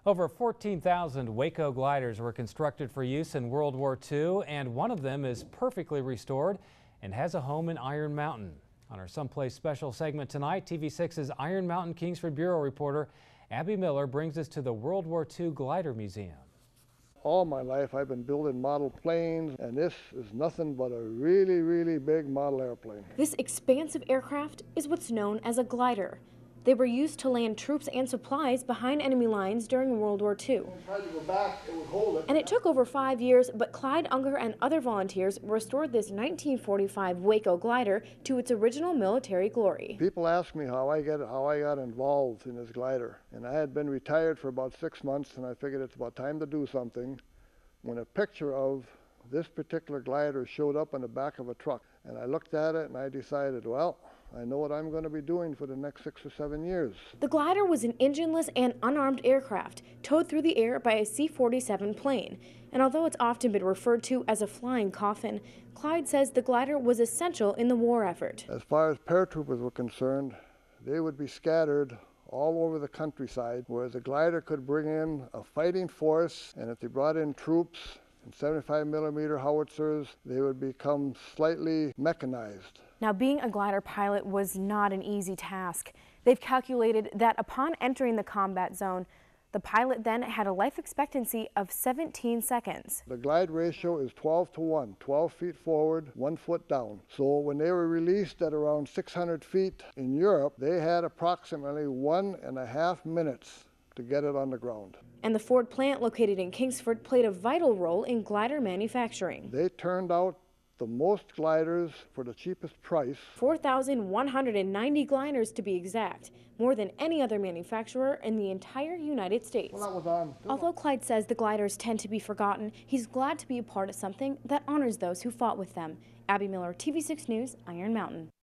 Over 14,000 Waco gliders were constructed for use in World War II, and one of them is perfectly restored and has a home in Iron Mountain. On our Someplace Special segment tonight, TV6's Iron Mountain Kingsford Bureau reporter Abby Miller brings us to the World War II Glider Museum. All my life I've been building model planes, and this is nothing but a really big model airplane. This expansive aircraft is what's known as a glider. They were used to land troops and supplies behind enemy lines during World War II. And it took over 5 years, but Clyde Unger and other volunteers restored this 1945 Waco glider to its original military glory. People ask me how I got involved in this glider, and I had been retired for about 6 months, and I figured it's about time to do something when a picture of this particular glider showed up on the back of a truck. And I looked at it and I decided, well, I know what I'm going to be doing for the next 6 or 7 years. The glider was an engineless and unarmed aircraft towed through the air by a C-47 plane. And although it's often been referred to as a flying coffin, Clyde says the glider was essential in the war effort. As far as paratroopers were concerned, they would be scattered all over the countryside, whereas the glider could bring in a fighting force, and if they brought in troops and 75mm howitzers, they would become slightly mechanized. Now, being a glider pilot was not an easy task. They've calculated that upon entering the combat zone, the pilot then had a life expectancy of 17 seconds. The glide ratio is 12 to 1, 12 feet forward, 1 foot down. So when they were released at around 600 feet in Europe, they had approximately 1.5 minutes to get it on the ground. And the Ford plant located in Kingsford played a vital role in glider manufacturing. They turned out the most gliders for the cheapest price. 4,190 gliders to be exact, more than any other manufacturer in the entire United States. Although Clyde says the gliders tend to be forgotten, he's glad to be a part of something that honors those who fought with them. Abby Miller, TV6 News, Iron Mountain.